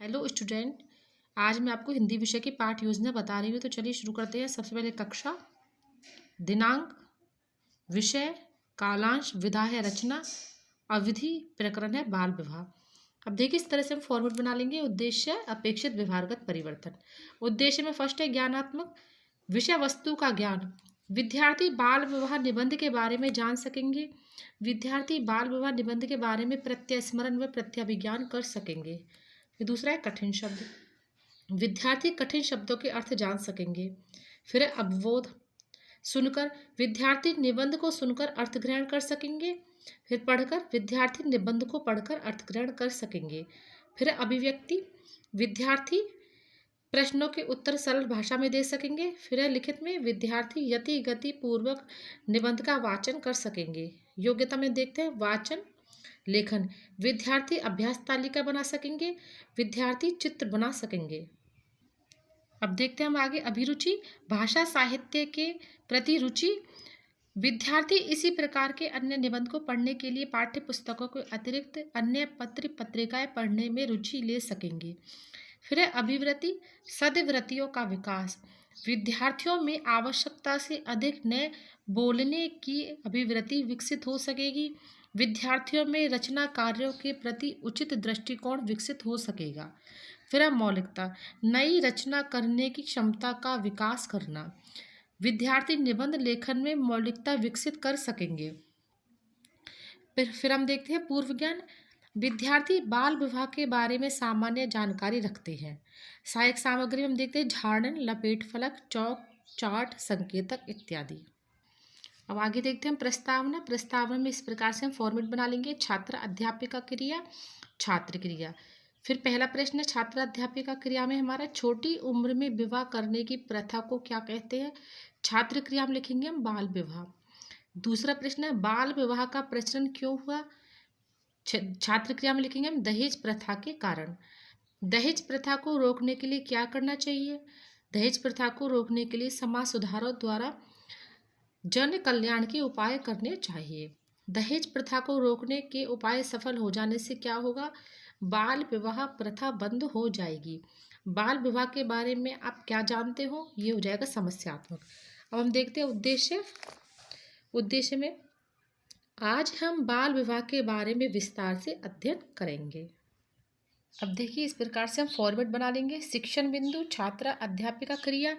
Hello student. आज मैं आपको हिंदी विषय की पाठ योजना बता रही हूँ, तो चलिए शुरू करते हैं। सबसे पहले कक्षा, दिनांक, विषय, कालांश, विधा है रचना, अवधि, प्रकरण है बाल विवाह। अब देखिए, इस तरह से हम फॉर्मेट बना लेंगे। उद्देश्य, अपेक्षित व्यवहारगत परिवर्तन। उद्देश्य में फर्स्ट है ज्ञानात्मक, विषय वस्तु का ज्ञान। विद्यार्थी बाल विवाह निबंध के बारे में जान सकेंगे। विद्यार्थी बाल विवाह निबंध के बारे में प्रत्यस्मरण व प्रत्याभिज्ञान कर सकेंगे। फिर दूसरा है कठिन शब्द। विद्यार्थी कठिन शब्दों के अर्थ जान सकेंगे। फिर है अवबोध, सुनकर विद्यार्थी निबंध को सुनकर अर्थ ग्रहण कर सकेंगे। फिर पढ़कर विद्यार्थी निबंध को पढ़कर अर्थ ग्रहण कर सकेंगे। फिर है अभिव्यक्ति, विद्यार्थी प्रश्नों के उत्तर सरल भाषा में दे सकेंगे। फिर है लिखित में, विद्यार्थी यति गति पूर्वक निबंध का वाचन कर सकेंगे। योग्यता में देखते हैं वाचन, लेखन, विद्यार्थी अभ्यास तालिका बना सकेंगे। विद्यार्थी चित्र बना सकेंगे। अब देखते हैं हम आगे। अभिरुचि, भाषा साहित्य के प्रति रुचि। विद्यार्थी इसी प्रकार के अन्य निबंध को पढ़ने के लिए पाठ्य पुस्तकों के अतिरिक्त अन्य पत्र पत्रिकाएं पढ़ने में रुचि ले सकेंगे। फिर है अभिवृत्ति, सद्वृत्तियों का विकास। विद्यार्थियों में आवश्यकता से अधिक नए बोलने की अभिवृत्ति विकसित हो सकेगी। विद्यार्थियों में रचना कार्यों के प्रति उचित दृष्टिकोण विकसित हो सकेगा। फिर है मौलिकता, नई रचना करने की क्षमता का विकास करना। विद्यार्थी निबंध लेखन में मौलिकता विकसित कर सकेंगे। फिर हम देखते हैं पूर्व ज्ञान। विद्यार्थी बाल विवाह के बारे में सामान्य जानकारी रखते हैं। सहायक सामग्री में हम देखते हैं झाड़न, लपेट फलक, चौक, चार्ट, संकेतक इत्यादि। अब आगे देखते हैं प्रस्तावना। प्रस्तावना में इस प्रकार से हम फॉर्मेट बना लेंगे। छात्र अध्यापिका क्रिया, छात्र क्रिया। फिर पहला प्रश्न है छात्र अध्यापिका क्रिया में हमारा छोटी उम्र में विवाह करने की प्रथा को क्या कहते हैं। छात्र क्रिया में लिखेंगे हम बाल विवाह। दूसरा प्रश्न है बाल विवाह का प्रचलन क्यों हुआ। छात्र क्रिया में लिखेंगे हम दहेज प्रथा के कारण। दहेज प्रथा को रोकने के लिए क्या करना चाहिए। दहेज प्रथा को रोकने के लिए समाज सुधारों द्वारा जन कल्याण के उपाय करने चाहिए। दहेज प्रथा को रोकने के उपाय सफल हो जाने से क्या होगा, बाल विवाह प्रथा बंद हो जाएगी। बाल विवाह के बारे में आप क्या जानते हो, ये हो जाएगा समस्यात्मक। अब हम देखते हैं उद्देश्य। उद्देश्य में आज हम बाल विवाह के बारे में विस्तार से अध्ययन करेंगे। अब देखिए, इस प्रकार से हम फॉर्मेट बना लेंगे। शिक्षण बिंदु, छात्र अध्यापिका क्रिया,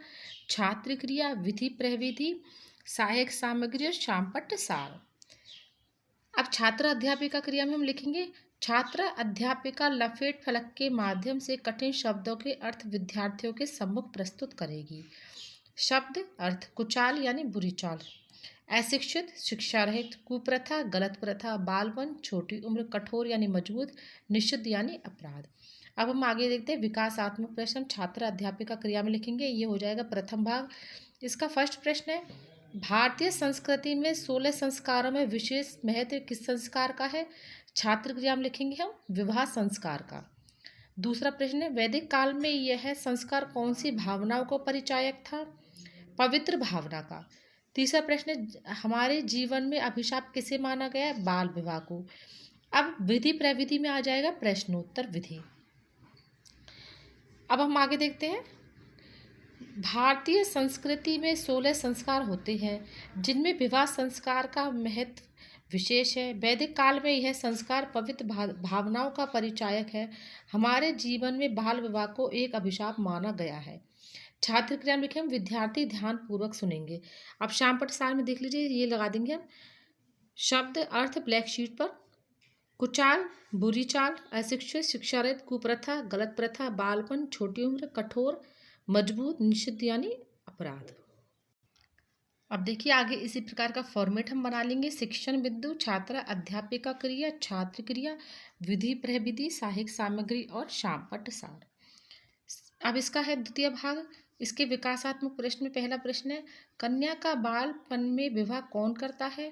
छात्र क्रिया, विधि प्रविधि, सहायक सामग्री और शामपट्ट सार। अब छात्र अध्यापिका क्रिया में हम लिखेंगे छात्र अध्यापिका लपेट फलक के माध्यम से कठिन शब्दों के अर्थ विद्यार्थियों के सम्मुख प्रस्तुत करेगी। शब्द अर्थ, कुचाल यानी बुरी चाल, अशिक्षित शिक्षा रहित, कुप्रथा गलत प्रथा, बालपन छोटी उम्र, कठोर यानी मजबूत, निषिद्ध यानी अपराध। अब हम आगे देखते हैं विकासात्मक प्रश्न। छात्र अध्यापिका क्रिया में लिखेंगे, ये हो जाएगा प्रथम भाग। इसका फर्स्ट प्रश्न है भारतीय संस्कृति में 16 संस्कारों में विशेष महत्व किस संस्कार का है। छात्र क्रिया में लिखेंगे हम विवाह संस्कार का। दूसरा प्रश्न है वैदिक काल में यह संस्कार कौन सी भावनाओं को परिचायक था। पवित्र भावना का। तीसरा प्रश्न है हमारे जीवन में अभिशाप किसे माना गया है, बाल विवाह को। अब विधि प्रविधि में आ जाएगा प्रश्नोत्तर विधि। अब हम आगे देखते हैं भारतीय संस्कृति में 16 संस्कार होते हैं जिनमें विवाह संस्कार का महत्व विशेष है। वैदिक काल में यह संस्कार पवित्र भावनाओं का परिचायक है। हमारे जीवन में बाल विवाह को एक अभिशाप माना गया है। छात्र क्रिया में लिखे हम विद्यार्थी ध्यान पूर्वक सुनेंगे। अब शामपट्ट सार में देख लीजिए, ये लगा देंगे हम शब्द अर्थ ब्लैक शीट पर। कुचाल बुरी चाल, अशिक्षित शिक्षा रहित, कुप्रथा गलत प्रथा, बालपन छोटी उम्र, कठोर मजबूत, निषिद्ध यानी अपराध। अब देखिए आगे इसी प्रकार का फॉर्मेट हम बना लेंगे। शिक्षण बिंदु, छात्र अध्यापिका क्रिया, छात्र क्रिया, विधि प्रविधि, सहायक सामग्री और शामपट्ट सार। अब इसका है द्वितीय भाग। इसके विकासात्मक प्रश्न में पहला प्रश्न है कन्या का बालपन में विवाह कौन करता है।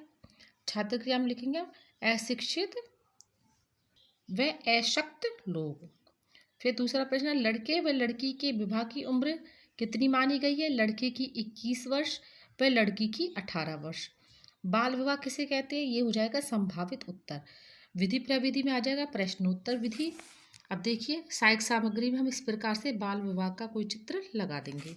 छात्र क्रिया में लिखेंगे अशिक्षित व अशक्त लोग। फिर दूसरा प्रश्न है लड़के व लड़की के विवाह की उम्र कितनी मानी गई है। लड़के की 21 वर्ष व लड़की की 18 वर्ष। बाल विवाह किसे कहते हैं, ये हो जाएगा संभावित उत्तर। विधि प्रविधि में आ जाएगा प्रश्नोत्तर विधि। अब देखिए सहायक सामग्री में हम इस प्रकार से बाल विवाह का कोई चित्र लगा देंगे।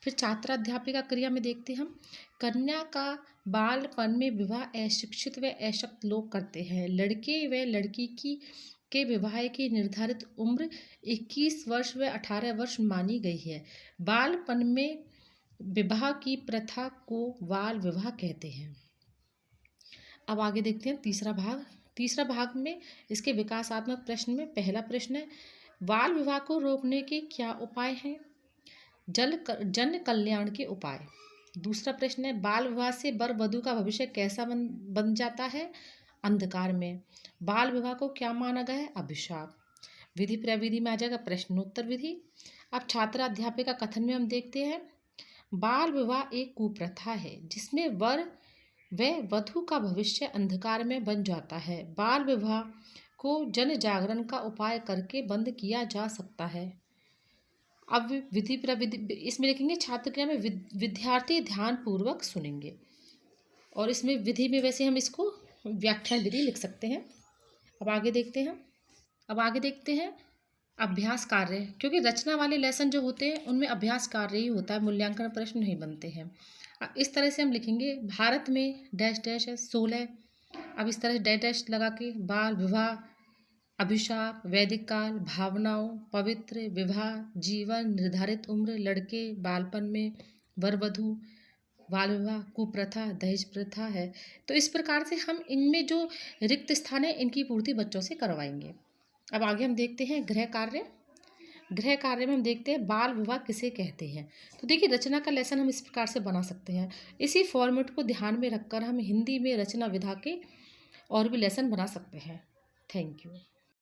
फिर छात्राध्यापिका क्रिया में देखते हैं हम, कन्या का बालपन में विवाह अशिक्षित व अशक्त लोग करते हैं। लड़के व लड़की की के विवाह की निर्धारित उम्र 21 वर्ष व 18 वर्ष मानी गई है। बालपन में विवाह की प्रथा को बाल विवाह कहते हैं। अब आगे देखते हैं तीसरा भाग में इसके विकासात्मक प्रश्न में पहला प्रश्न है, बाल विवाह को रोकने के क्या उपाय हैं? जन कल्याण के उपाय। दूसरा प्रश्न है, बाल विवाह से वर वधू का भविष्य कैसा बन जाता है? अंधकार में। बाल विवाह को क्या माना गया है? अभिशाप। विधि प्रविधि में आ जाएगा प्रश्नोत्तर विधि। अब छात्र अध्यापिका कथन में हम देखते हैं, बाल विवाह एक कुप्रथा है जिसमें वर व वधू का भविष्य अंधकार में बन जाता है। बाल विवाह को जन जागरण का उपाय करके बंद किया जा सकता है। अब विधि प्रविधि इसमें लिखेंगे, छात्र क्रिया में विद्यार्थी ध्यान पूर्वक सुनेंगे। और इसमें विधि में वैसे हम इसको व्याख्यान विधि लिख सकते हैं। अब आगे देखते हैं अभ्यास कार्य, क्योंकि रचना वाले लेसन जो होते हैं उनमें अभ्यास कार्य ही होता है, मूल्यांकन प्रश्न नहीं बनते हैं। इस तरह से हम लिखेंगे, भारत में डैश डैश है 16। अब इस तरह डैश डैश लगा के बाल विवाह, अभिशाप, वैदिक काल, भावनाओं, पवित्र, विवाह, जीवन, निर्धारित उम्र, लड़के, बालपन में, वर वधू, बाल विवाह, कुप्रथा, दहेज प्रथा है। तो इस प्रकार से हम इनमें जो रिक्त स्थान है इनकी पूर्ति बच्चों से करवाएंगे। अब आगे हम देखते हैं गृह कार्य में हम देखते हैं बाल विवाह किसे कहते हैं। तो देखिए रचना का लेसन हम इस प्रकार से बना सकते हैं। इसी फॉर्मेट को ध्यान में रखकर हम हिंदी में रचना विधा के और भी लेसन बना सकते हैं। Thank you.